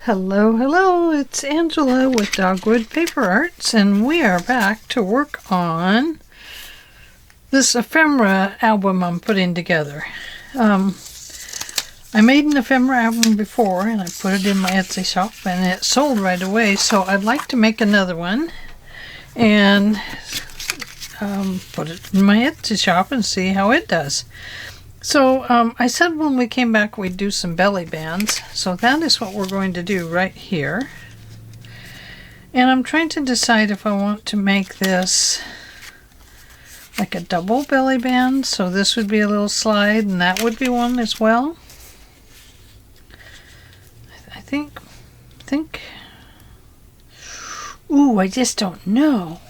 Hello, hello, it's Angela with Dogwood Paper Arts, and we are back to work on this ephemera album I'm putting together. I made an ephemera album before, and I put it in my Etsy shop, and it sold right away, so I'd like to make another one, and put it in my Etsy shop and see how it does. So I said when we came back we'd do some belly bands, so that is what we're going to do right here. And I'm trying to decide if I want to make this like a double belly band, so this would be a little slide and that would be one as well. I think, ooh, I just don't know.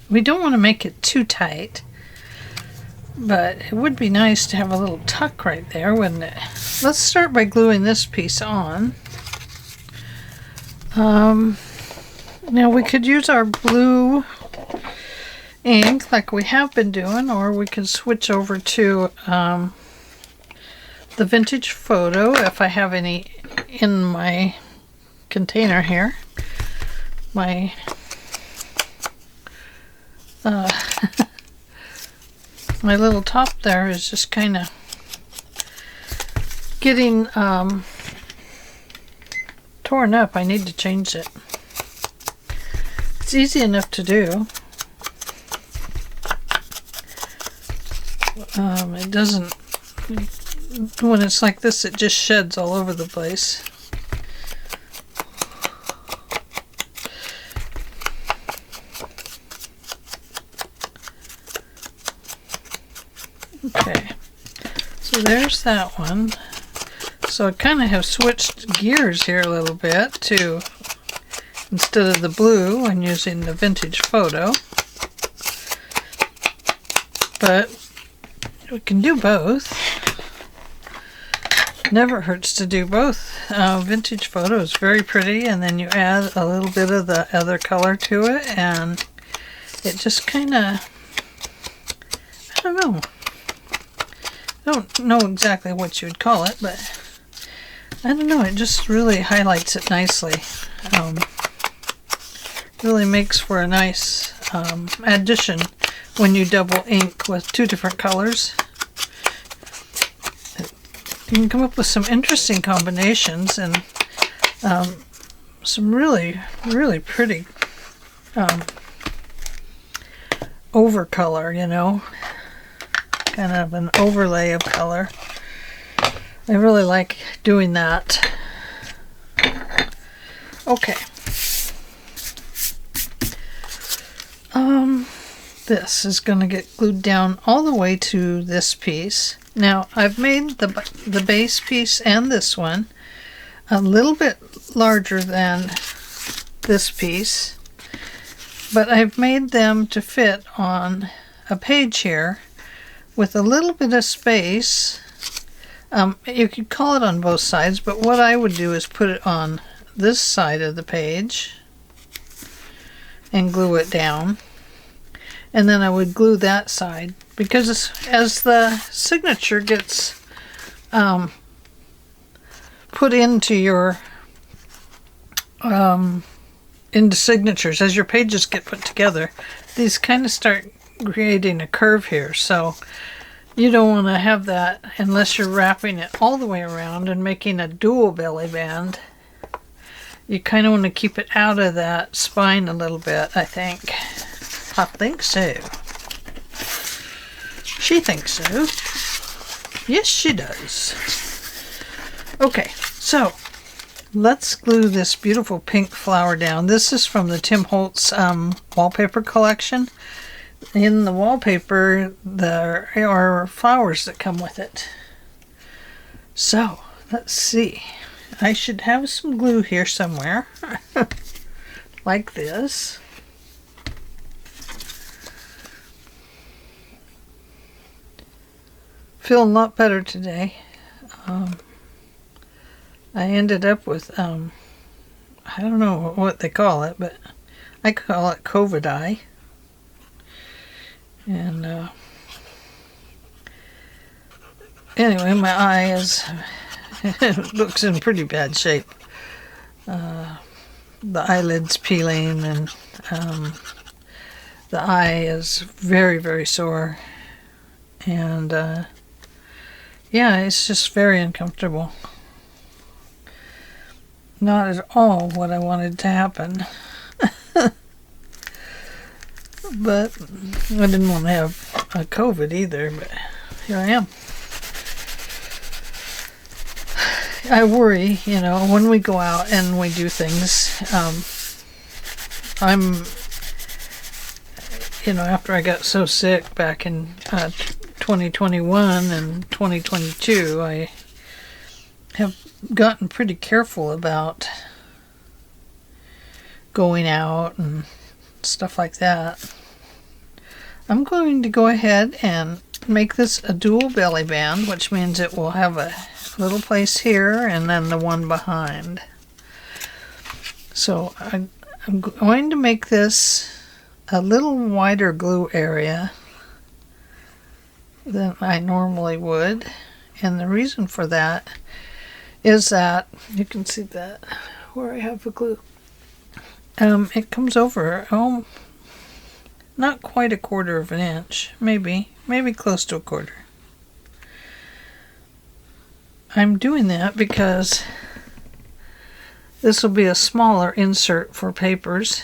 We don't want to make it too tight. But it would be nice to have a little tuck right there, wouldn't it? Let's start by gluing this piece on. Now we could use our blue ink like we have been doing, or we could switch over to the vintage photo if I have any in my container here. My my little top there is just kind of getting torn up. I need to change it. It's easy enough to do. It doesn't, when it's like this, it just sheds all over the place. Okay, so there's that one. So I kind of have switched gears here a little bit to, instead of the blue, I'm using the vintage photo. But we can do both. Never hurts to do both. Vintage photo is very pretty, and then you add a little bit of the other color to it, and it just kind of, I don't know. I don't know exactly what you would call it, but I don't know, it just really highlights it nicely. Really makes for a nice addition when you double ink with two different colors. You can come up with some interesting combinations and some really, really pretty overcolor, you know. Kind of an overlay of color. I really like doing that. Okay. This is going to get glued down all the way to this piece. Now I've made the base piece and this one a little bit larger than this piece, but I've made them to fit on a page here with a little bit of space. You could call it on both sides, but what I would do is put it on this side of the page and glue it down. And then I would glue that side, because as the signature gets put into your into signatures, as your pages get put together, these kind of start creating a curve here. So you don't want to have that unless you're wrapping it all the way around and making a dual belly band. You kind of want to keep it out of that spine a little bit, I think. I think so. She thinks so. Yes, she does. Okay, so let's glue this beautiful pink flower down. This is from the Tim Holtz wallpaper collection. In the wallpaper, there are flowers that come with it. So, let's see. I should have some glue here somewhere. Like this. Feeling a lot better today. I ended up with, I don't know what they call it, but I call it COVID eye. And anyway, my eye is it looks in pretty bad shape. the eyelids peeling, and the eye is very, very sore. And yeah, it's just very uncomfortable. Not at all what I wanted to happen. But I didn't want to have a COVID either, but here I am. I worry, when we go out and we do things. After I got so sick back in 2021 and 2022, I have gotten pretty careful about going out and stuff like that. I'm going to go ahead and make this a dual belly band, which means it will have a little place here and then the one behind. So I'm going to make this a little wider glue area than I normally would, and the reason for that is that you can see that where I have the glue. It comes over not quite 1/4 of an inch, maybe close to 1/4. I'm doing that because this will be a smaller insert for papers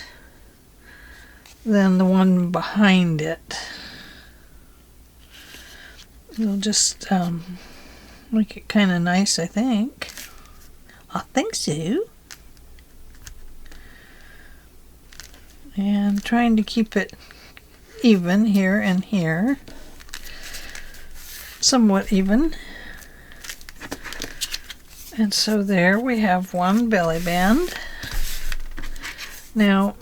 than the one behind it. It'll just make it kind of nice, I think. I think so. And trying to keep it even here and here. Somewhat even. And so there we have one belly band. Now,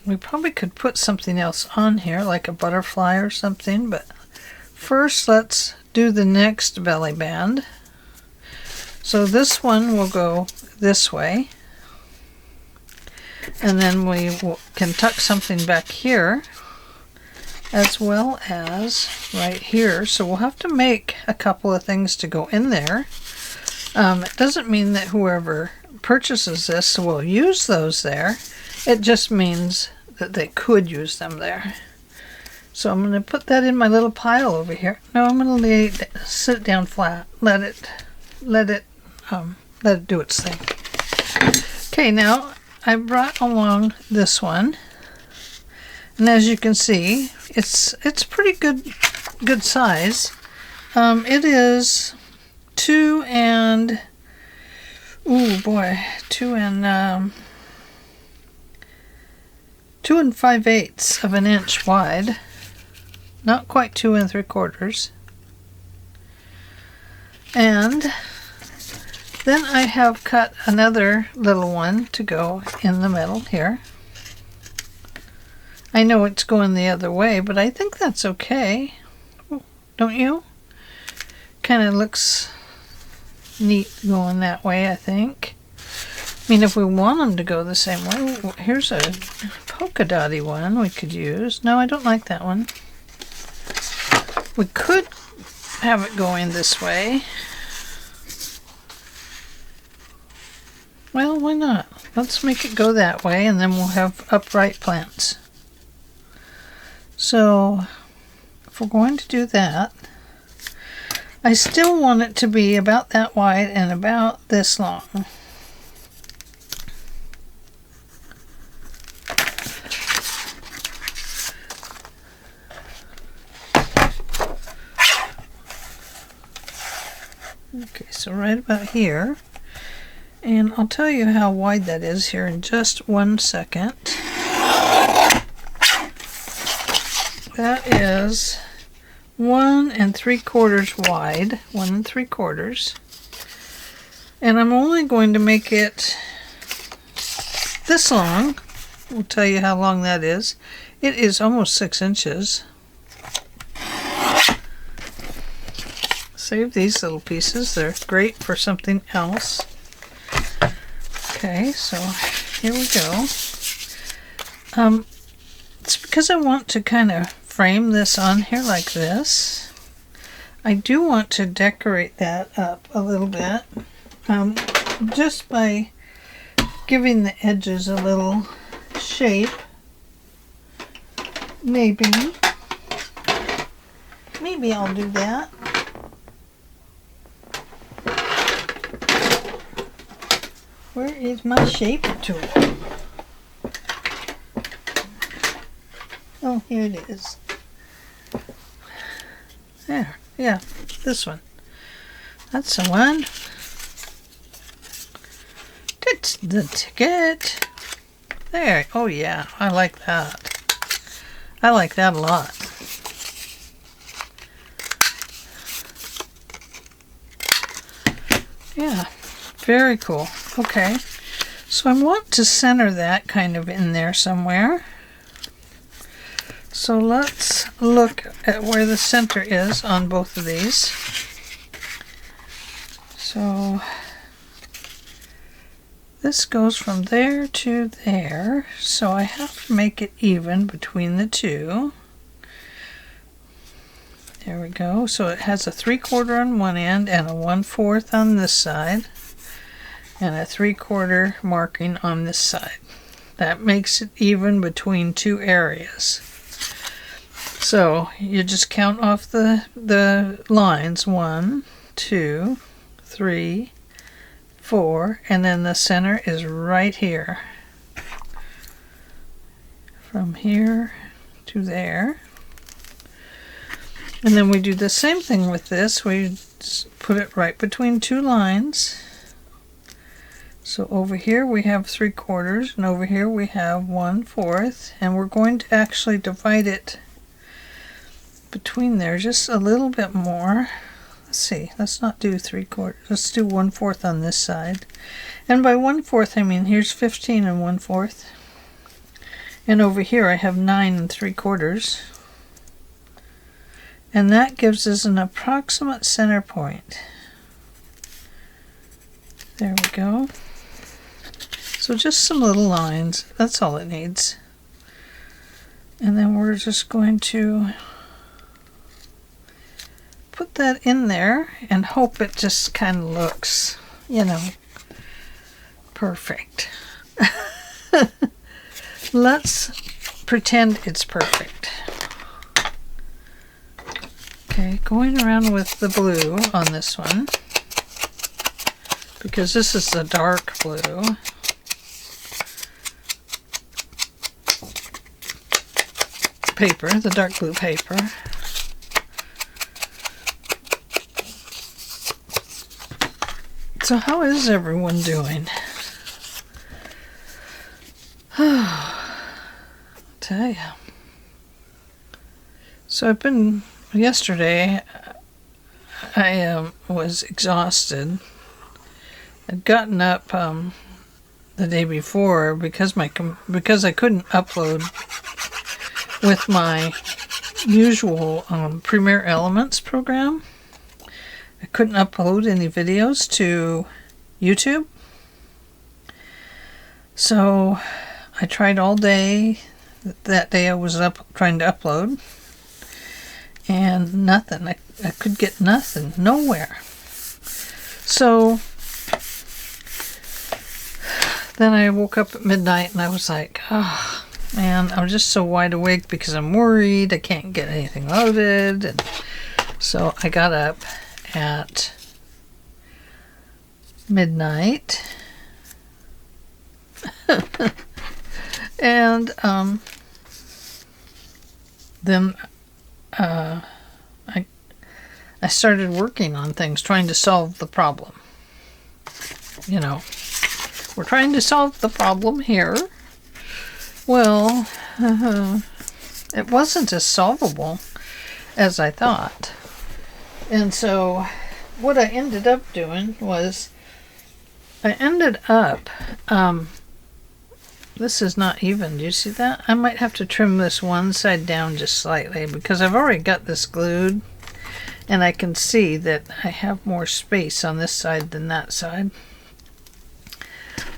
we probably could put something else on here, like a butterfly or something, but first let's do the next belly band. So this one will go this way, and then we can tuck something back here as well as right here. So we'll have to make a couple of things to go in there. It doesn't mean that whoever purchases this will use those there. It just means that they could use them there. So I'm going to put that in my little pile over here. No, I'm going to sit it down flat. Let it do its thing. Okay, now I brought along this one, and as you can see, it's pretty good size. It is 2 and 5/8 of an inch wide, not quite 2 3/4. And then I have cut another little one to go in the middle here. I know it's going the other way, but I think that's okay. Don't you? Kind of looks neat going that way, I think. I mean, if we want them to go the same way, here's a polka dotty one we could use. No, I don't like that one. We could have it going this way. Well, why not? Let's make it go that way, and then we'll have upright plants. So, if we're going to do that, I still want it to be about that wide and about this long. Okay, so right about here. And I'll tell you how wide that is here in just 1 second. That is 1 3/4 wide, 1 3/4. And I'm only going to make it this long. I'll tell you how long that is. It is almost 6 inches. Save these little pieces. They're great for something else. Okay, so here we go. It's because I want to kind of frame this on here like this. I do want to decorate that up a little bit, just by giving the edges a little shape. Maybe I'll do that. Where is my shape tool? Oh, here it is. There, yeah, this one. That's the one. That's the ticket. There, oh yeah, I like that. I like that a lot. Yeah, very cool. Okay, so I want to center that kind of in there somewhere. So let's look at where the center is on both of these. So this goes from there to there, so I have to make it even between the two. There we go. So it has a 3/4 on one end and a 1/4 on this side, and a 3/4 marking on this side. That makes it even between two areas. So you just count off the lines, 1, 2, 3, 4, and then the center is right here. From here to there. And then we do the same thing with this. We put it right between two lines. So over here we have 3/4, and over here we have 1/4, and we're going to actually divide it between there just a little bit more. Let's see, let's not do 3/4, let's do 1/4 on this side. And by 1/4 I mean here's 15 and 1/4, and over here I have 9 3/4, and that gives us an approximate center point. There we go. So just some little lines, that's all it needs. And then we're just going to put that in there and hope it just kind of looks, you know, perfect. Let's pretend it's perfect. Okay, going around with the blue on this one, because this is the dark blue. Paper, the dark blue paper. So how is everyone doing? I'll tell you. So yesterday I was exhausted. I'd gotten up the day before because I couldn't upload with my usual Premiere Elements program. I couldn't upload any videos to YouTube. So I tried all day. That day I was trying to upload, and nothing. I could get nothing, nowhere. So then I woke up at midnight and I was like, oh man, I'm just so wide awake because I'm worried I can't get anything loaded. And so I got up at midnight and then I started working on things, trying to solve the problem. You know, we're trying to solve the problem here. Well, it wasn't as solvable as I thought. And so what I ended up doing was this is not even, do you see that? I might have to trim this one side down just slightly because I've already got this glued, and I can see that I have more space on this side than that side.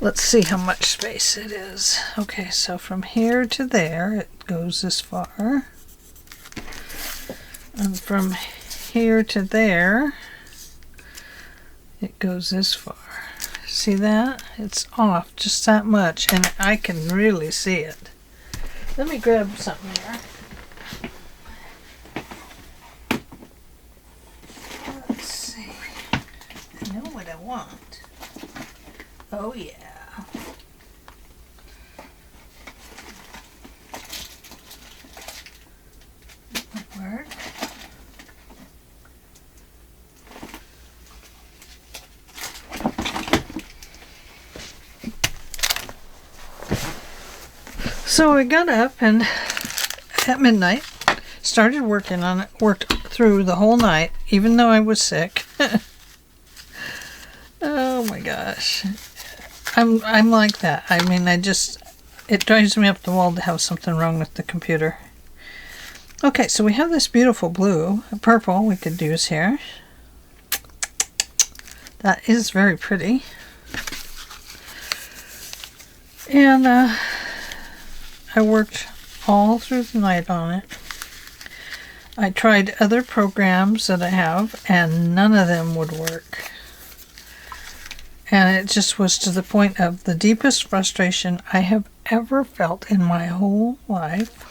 Let's see how much space it is. Okay, so from here to there it goes this far, and from here to there it goes this far. See that? It's off just that much, and I can really see it. Let me grab something here. Let's see. I know what I want. Oh yeah. That might work. So I got up and at midnight started working on it, worked through the whole night, even though I was sick. Oh my gosh. I'm like that. I mean, it drives me up the wall to have something wrong with the computer. Okay, so we have this beautiful blue, purple we could use here. That is very pretty. And I worked all through the night on it. I tried other programs that I have, and none of them would work. And it just was to the point of the deepest frustration I have ever felt in my whole life.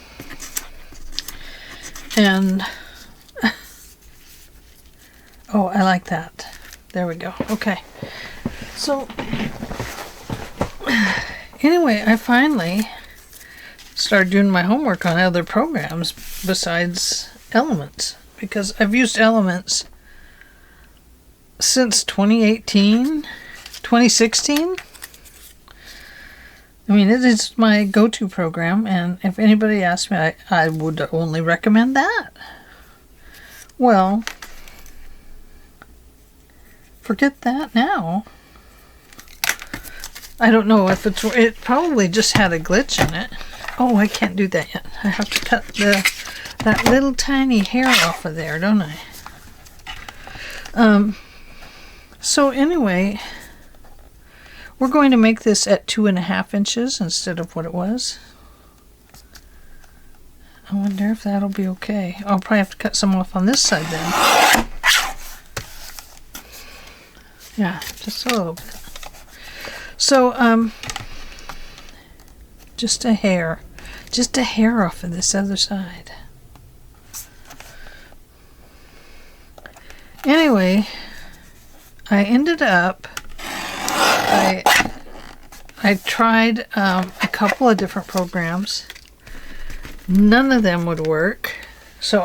And, oh, I like that. There we go. Okay. So, anyway, I finally started doing my homework on other programs besides Elements, because I've used Elements since 2018, 2016. I mean, it is my go-to program, and if anybody asks me, I would only recommend that. Well, forget that now. I don't know if it probably just had a glitch in it. Oh, I can't do that yet. I have to cut that little tiny hair off of there, don't I? So anyway, we're going to make this at 2.5 inches instead of what it was. I wonder if that'll be okay. I'll probably have to cut some off on this side then. Yeah, just a little bit. So, just a hair off of this other side. Anyway, I ended up, I tried a couple of different programs. None of them would work. So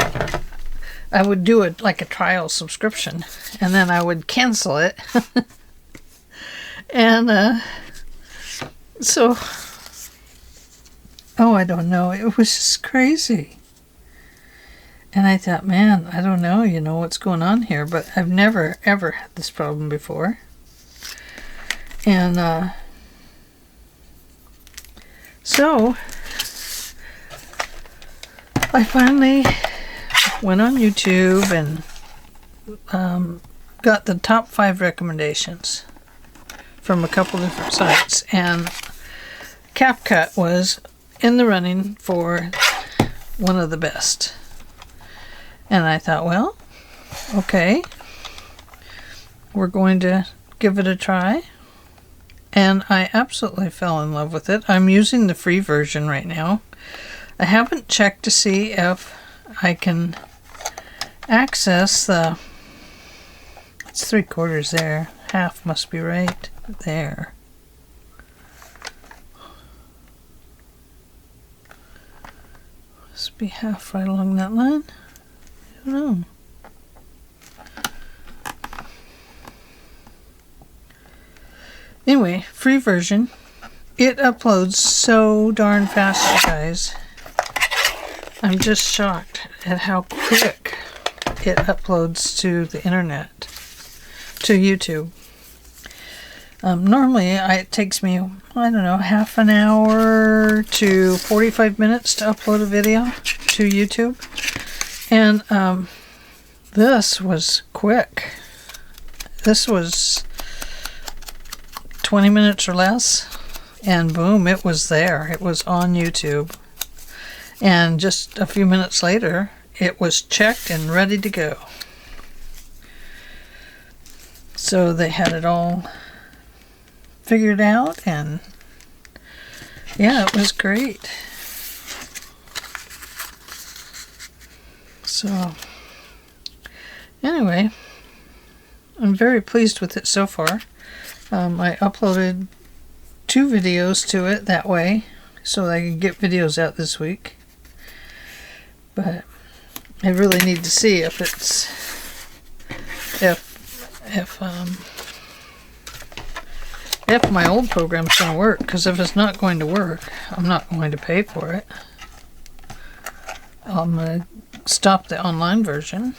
I would do it like a trial subscription, and then I would cancel it. And so, oh, I don't know. It was just crazy. And I thought, man, I don't know, what's going on here, but I've never, ever had this problem before. And so I finally went on YouTube and got the top 5 recommendations from a couple different sites, and CapCut was in the running for one of the best. And I thought, well, okay, we're going to give it a try. And I absolutely fell in love with it. I'm using the free version right now. I haven't checked to see if I can access the, it's 3/4 there, half must be right there. Must be half right along that line. I don't know. Anyway, free version. It uploads so darn fast, you guys. I'm just shocked at how quick it uploads to the internet, to YouTube. Normally, it takes me, I don't know, half an hour to 45 minutes to upload a video to YouTube. And this was quick. This was 20 minutes or less, and boom, it was there. It was on YouTube. And just a few minutes later, it was checked and ready to go. So they had it all figured out, and yeah, it was great. So anyway, I'm very pleased with it so far. I uploaded 2 videos to it that way, so that I can get videos out this week. But I really need to see if it's if my old program's going to work, because if it's not going to work, I'm not going to pay for it. I'm going to stop the online version.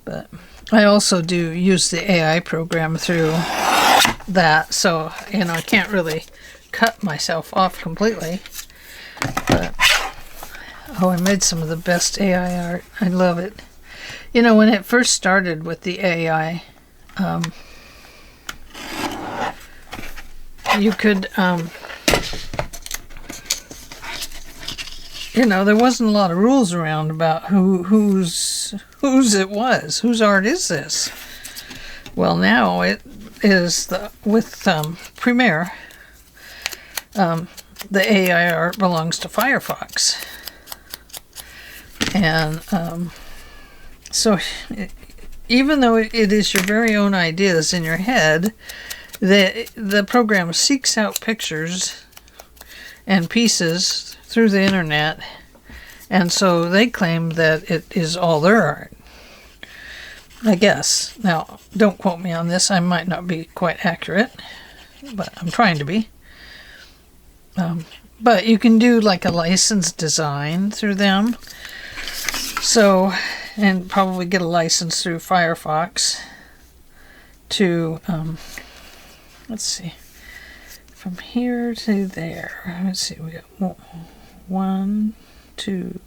But I also do use the AI program through that, so I can't really cut myself off completely. But oh, I made some of the best AI art. I love it. When it first started with the AI, you could, there wasn't a lot of rules around about whose it was. Whose art is this? Well, now it is with Premiere. The AI art belongs to Firefox, and so even though it is your very own ideas in your head, the program seeks out pictures and pieces through the internet, and so they claim that it is all their art, I guess. Now, don't quote me on this. I might not be quite accurate, but I'm trying to be. But you can do like a licensed design through them, and probably get a license through Firefox to, let's see, from here to there. Let's see, we got 1, 2,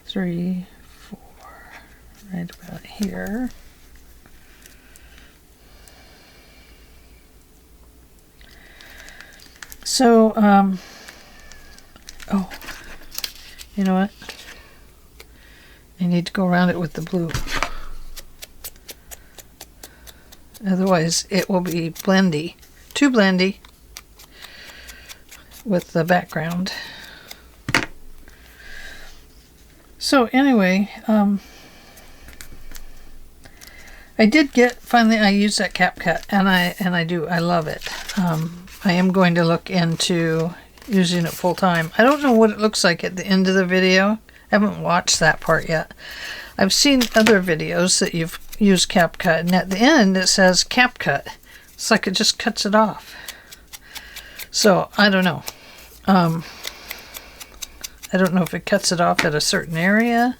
3, 4, right about here. So, oh, you know what? I need to go around it with the blue. Otherwise, it will be blendy. Too blendy with the background. So anyway, I did finally I used that CapCut, and I love it. I am going to look into using it full time. I don't know what it looks like at the end of the video. I haven't watched that part yet. I've seen other videos that you've used CapCut, and at the end it says CapCut. It's like it just cuts it off. So I don't know. I don't know if it cuts it off at a certain area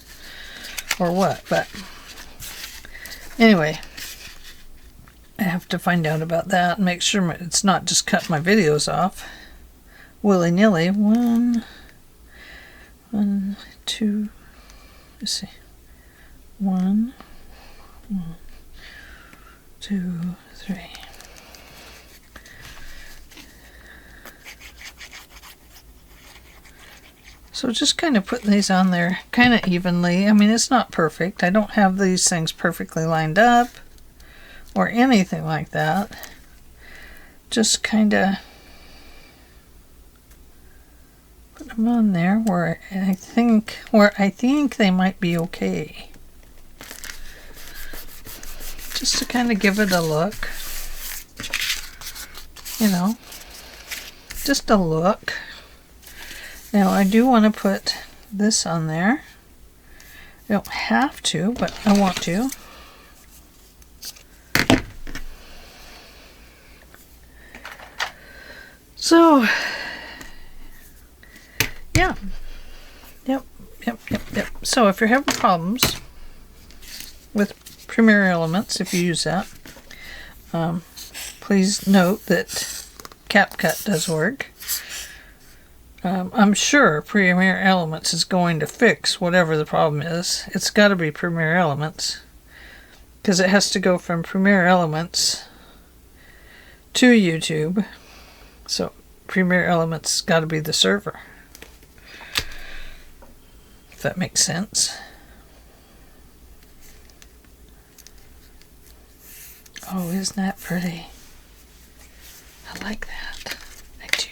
or what, but anyway, I have to find out about that and make sure it's not just cut my videos off willy-nilly. 1, 2, let's see. 1, 2, 3. So just kind of putting these on there kind of evenly. I mean, it's not perfect. I don't have these things perfectly lined up or anything like that. Just kind of put them on there where I think they might be okay. Just to kind of give it a look. Just a look. Now I do want to put this on there. I don't have to, but I want to. So, yeah. Yep. So if you're having problems with Premiere Elements, if you use that, please note that CapCut does work. I'm sure Premiere Elements is going to fix whatever the problem is. It's got to be Premiere Elements, because it has to go from Premiere Elements to YouTube. So Premiere Elements got to be the server, if that makes sense. Oh, isn't that pretty? I like that. I do.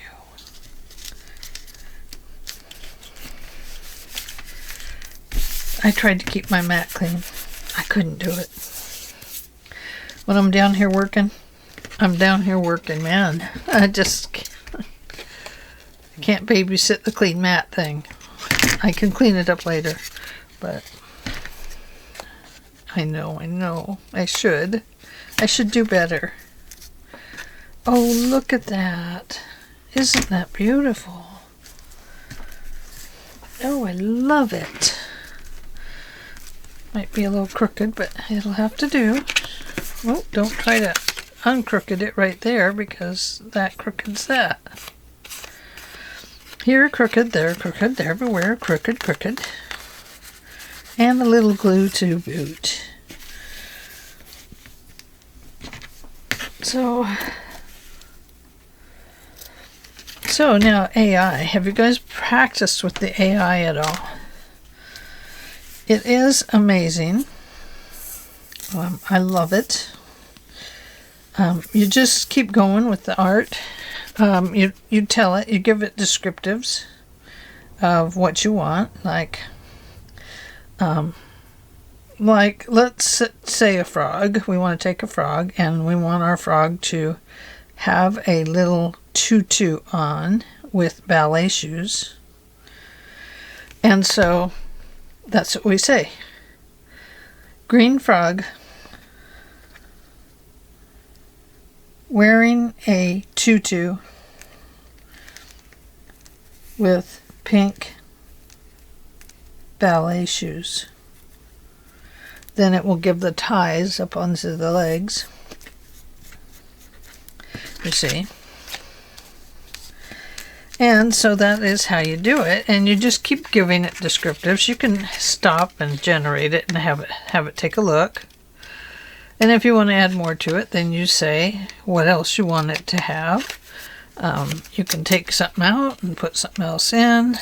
I tried to keep my mat clean. I couldn't do it. When I'm down here working, man. I just can't babysit the clean mat thing. I can clean it up later, but I know. I should do better. Oh, look at that. Isn't that beautiful? Oh, I love it. Might be a little crooked, but it'll have to do. Oh, don't try to uncrooked it right there, because that crookeds that. Here crooked, there crooked, everywhere crooked. And a little glue to boot. So now AI. Have you guys practiced with the AI at all? It is amazing. I love it. You just keep going with the art. You tell it, you give it descriptives of what you want, like let's say a frog. We want to take a frog, and we want our frog to have a little tutu on with ballet shoes. And so that's what we say. Green frog wearing a tutu with pink ballet shoes. Then it will give the ties up onto the legs. You see? And so that is how you do it, and you just keep giving it descriptives. You can stop and generate it and have it take a look. And if you want to add more to it, then you say what else you want it to have. You can take something out and put something else in.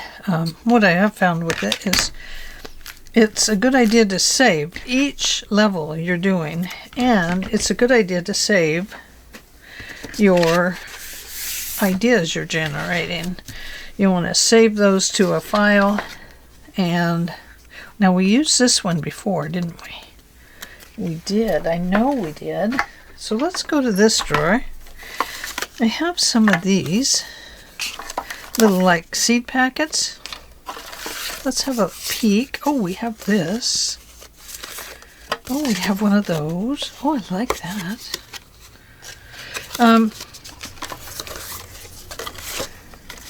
What I have found with it is it's a good idea to save each level you're doing, and it's a good idea to save your ideas you're generating. You want to save those to a file. And now we used this one before, didn't we? We did. I know we did. So let's go to this drawer. I have some of these little like seed packets. Let's have a peek. Oh, we have this. Oh, we have one of those. Oh, I like that.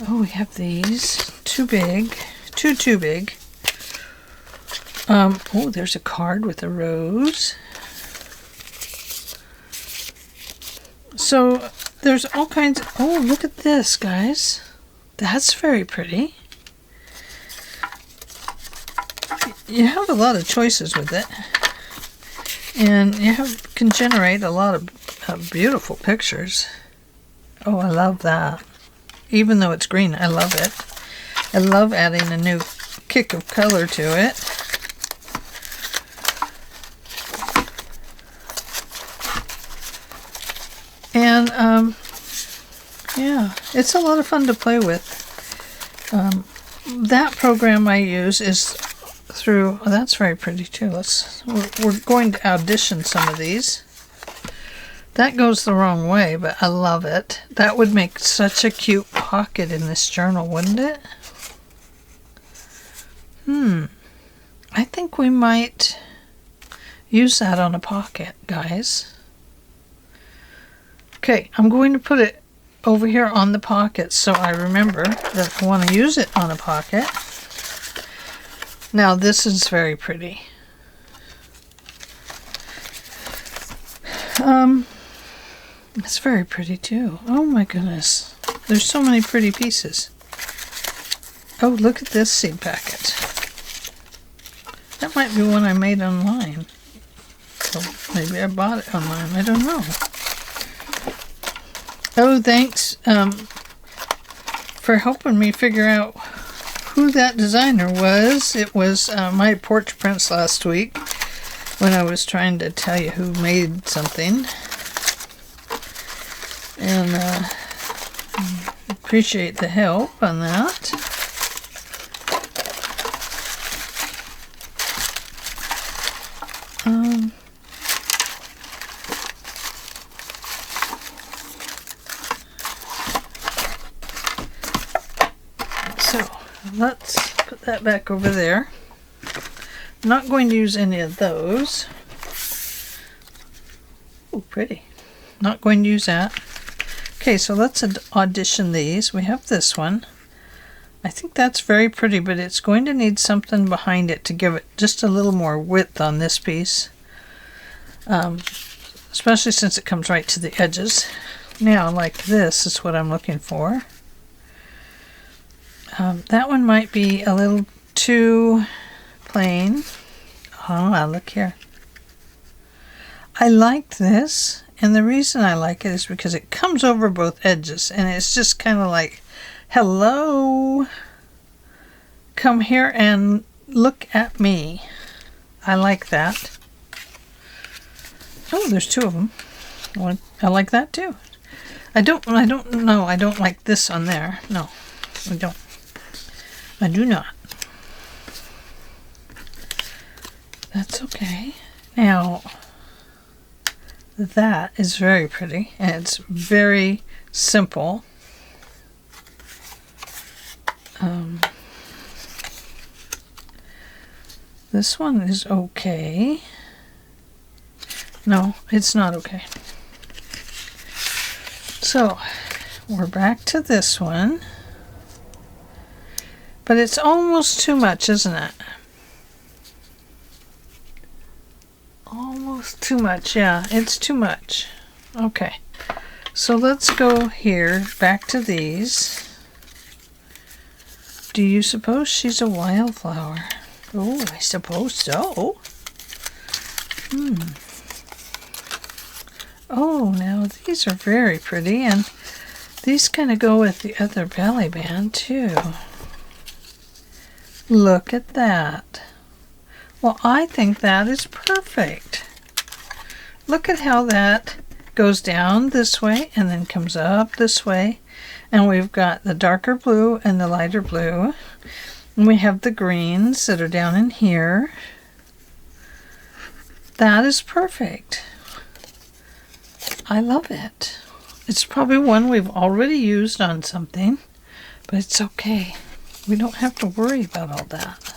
Oh, we have these. Too big. Too big. Oh, there's a card with a rose. So there's all kinds of, oh, look at this, guys. That's very pretty. You have a lot of choices with it. And you can generate a lot of beautiful pictures. Oh, I love that. Even though it's green, I love it. I love adding a new kick of color to it. And, yeah, it's a lot of fun to play with. That program I use is through, oh, that's very pretty too. We're going to audition some of these. That goes the wrong way, but I love it. That would make such a cute pocket in this journal, wouldn't it? I think we might use that on a pocket, guys. Okay, I'm going to put it over here on the pocket so I remember that I want to use it on a pocket. Now this is very pretty. It's very pretty too. Oh my goodness. There's so many pretty pieces. Oh, look at this seed packet. That might be one I made online. Oh, maybe I bought it online. I don't know. Oh, thanks for helping me figure out who that designer was. It was my porch prints last week when I was trying to tell you who made something. And appreciate the help on that. So let's put that back over there. I'm not going to use any of those. Oh, pretty. Not going to use that. Okay, so let's audition these. We have this one. I think that's very pretty, but it's going to need something behind it to give it just a little more width on this piece. Especially since it comes right to the edges. Now, like this is what I'm looking for. That one might be a little too plain. Oh, look here. I like this, and the reason I like it is because it comes over both edges, and it's just kind of like, hello, come here and look at me. I like that. Oh, there's two of them. I like that too. I don't know. I don't like this on there. No, I don't. I do not. That's okay. Now, that is very pretty, and it's very simple. This one is okay. No, it's not okay. So, we're back to this one. But it's almost too much, isn't it? Almost too much, yeah, it's too much. Okay, so let's go here, back to these. Do you suppose she's a wildflower? Oh, I suppose so. Oh, now these are very pretty, and these kind of go with the other belly band too. Look at that. Well, I think that is perfect. Look at how that goes down this way and then comes up this way. And we've got the darker blue and the lighter blue. And we have the greens that are down in here. That is perfect. I love it. It's probably one we've already used on something, but it's okay. We don't have to worry about all that.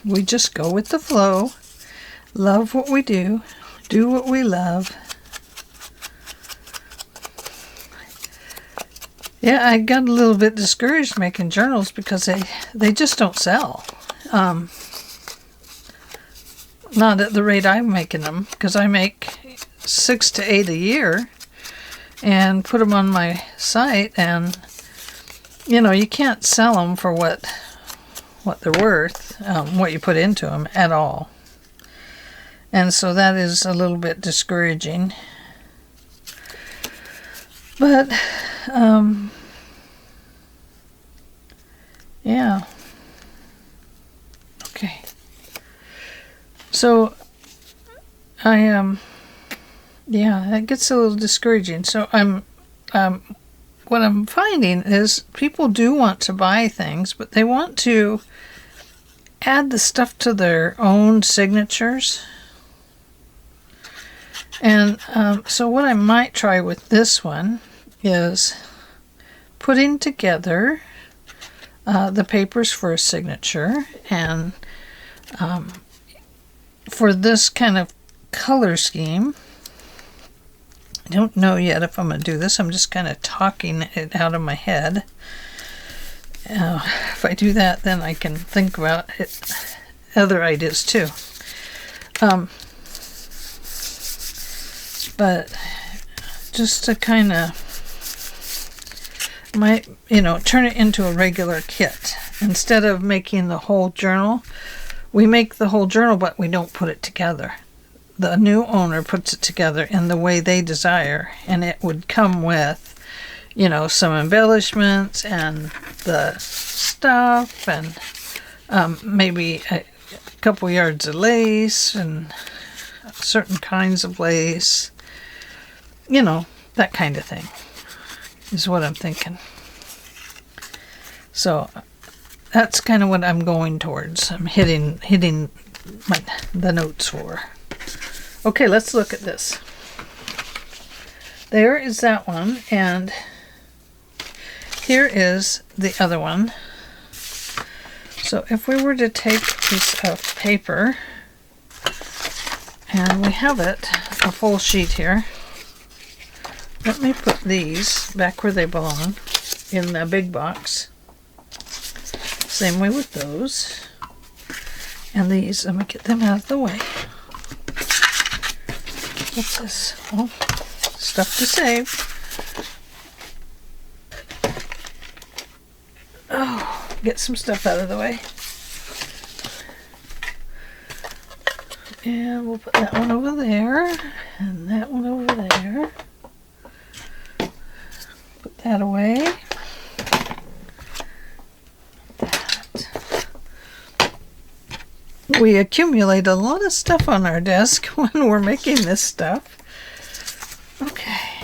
We just go with the flow, love what we do what we love. Yeah, I got a little bit discouraged making journals because they just don't sell. Not at the rate I'm making them, because I make 6 to 8 a year and put them on my site, and you know, you can't sell them for what they're worth, what you put into them at all. And so that is a little bit discouraging. But, yeah. Okay. So, yeah, that gets a little discouraging. So what I'm finding is people do want to buy things, but they want to add the stuff to their own signatures. And so what I might try with this one is putting together the papers for a signature, and for this kind of color scheme, I don't know yet if I'm going to do this. I'm just kind of talking it out of my head. If I do that, then I can think about other ideas too. But just to kind of turn it into a regular kit. Instead of making the whole journal, we make the whole journal, but we don't put it together. The new owner puts it together in the way they desire, and it would come with, some embellishments and the stuff, and maybe a couple yards of lace and certain kinds of lace. you know, that kind of thing is what I'm thinking. So that's kind of what I'm going towards. I'm hitting the notes for. Okay, let's look at this. There is that one, and here is the other one. So if we were to take a piece of paper, and we have it, a full sheet here. Let me put these back where they belong in the big box. Same way with those. And these, I'm going to get them out of the way. What's this? Oh, stuff to save. Oh, get some stuff out of the way. And we'll put that one over there, and that one over there. Put that away. We accumulate a lot of stuff on our desk when we're making this stuff. Okay,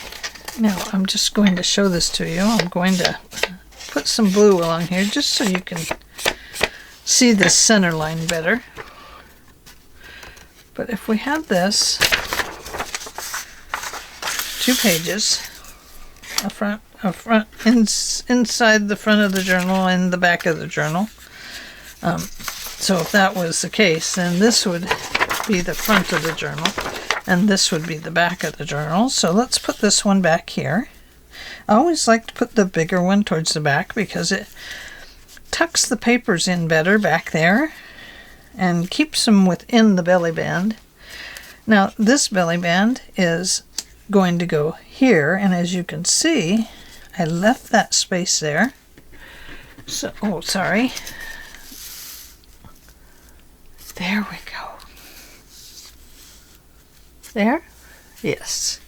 now I'm just going to show this to you. I'm going to put some blue along here just so you can see the center line better. But if we had this, 2 pages, inside the front of the journal and the back of the journal. So if that was the case, then this would be the front of the journal, and this would be the back of the journal. So let's put this one back here. I always like to put the bigger one towards the back because it tucks the papers in better back there and keeps them within the belly band. Now this belly band is going to go here, and as you can see, I left that space there. So, oh, sorry. There we go. There? Yes.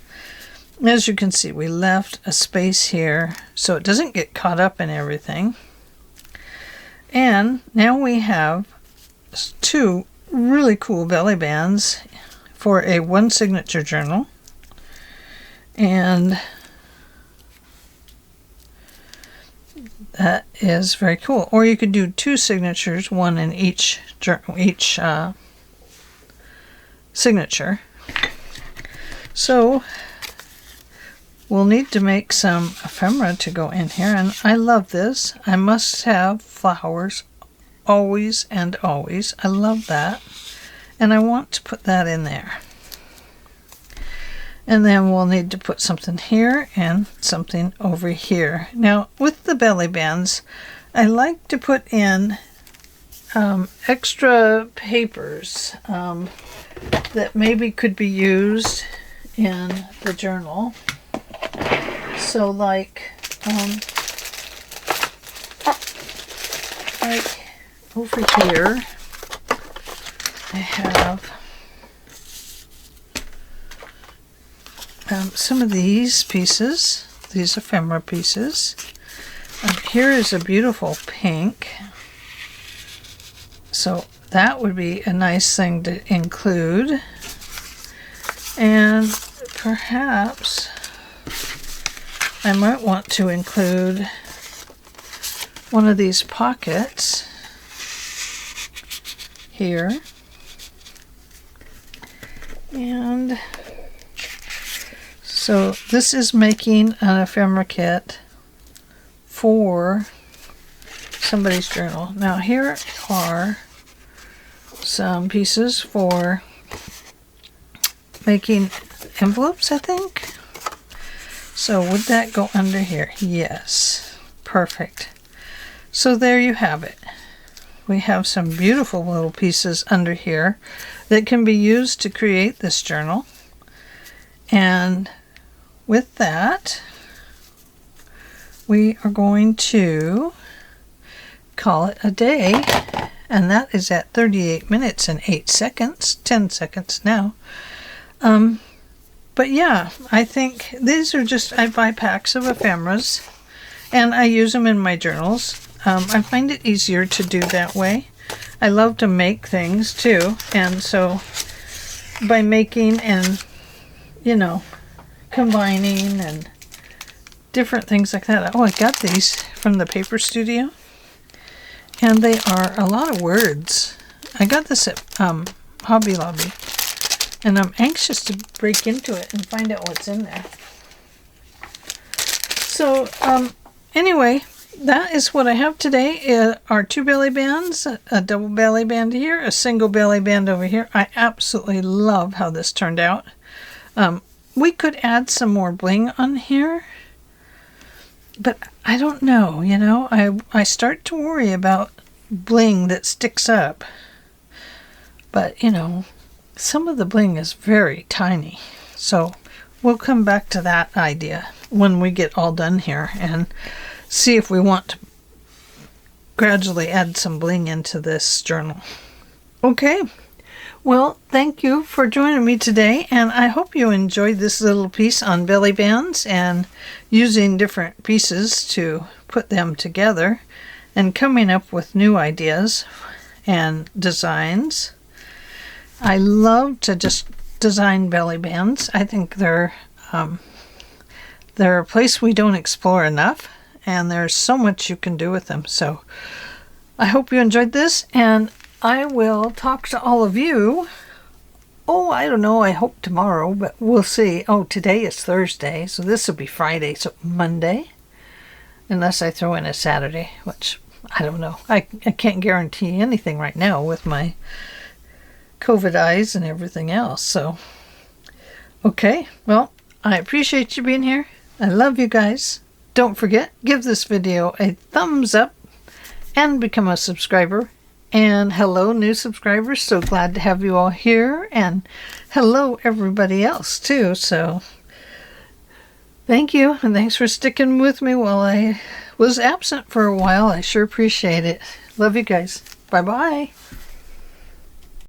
As you can see, we left a space here so it doesn't get caught up in everything. And now we have 2 really cool belly bands for a 1 signature journal. And that is very cool. Or you could do 2 signatures, 1 in each signature. So we'll need to make some ephemera to go in here, and I love this. I must have flowers always and always. I love that, and I want to put that in there. And then we'll need to put something here and something over here. Now, with the belly bands, I like to put in extra papers that maybe could be used in the journal. So like over here, I have some of these pieces, these ephemera pieces. Here is a beautiful pink. So that would be a nice thing to include. And perhaps I might want to include one of these pockets here. And so this is making an ephemera kit for somebody's journal. Now here are some pieces for making envelopes, I think. So would that go under here? Yes. Perfect. So there you have it. We have some beautiful little pieces under here that can be used to create this journal. And with that, we are going to call it a day, and that is at 38 minutes and 8 seconds, 10 seconds now. But yeah, I think these are just, I buy packs of ephemeras and I use them in my journals. I find it easier to do that way. I love to make things too, and so by making and, you know, combining and different things like that. Oh, I got these from the paper studio, and they are a lot of words. I got this at Hobby Lobby, and I'm anxious to break into it and find out what's in there. So anyway, that is what I have today. Are 2 belly bands, a double belly band here, a single belly band over here. I absolutely love how this turned out. We could add some more bling on here, but I don't know, you know. I start to worry about bling that sticks up. But, you know, some of the bling is very tiny. So we'll come back to that idea when we get all done here and see if we want to gradually add some bling into this journal. Okay, well, thank you for joining me today, and I hope you enjoyed this little piece on belly bands and using different pieces to put them together and coming up with new ideas and designs. I love to just design belly bands. I think they're a place we don't explore enough, and there's so much you can do with them. So I hope you enjoyed this, and I will talk to all of you. Oh, I don't know, I hope tomorrow, but we'll see. Oh, today is Thursday, so this will be Friday, so Monday, unless I throw in a Saturday, which I don't know. I can't guarantee anything right now with my COVID eyes and everything else. So, okay, well, I appreciate you being here. I love you guys. Don't forget, give this video a thumbs up and become a subscriber. And hello, new subscribers. So glad to have you all here. And hello, everybody else, too. So thank you. And thanks for sticking with me while I was absent for a while. I sure appreciate it. Love you guys. Bye-bye.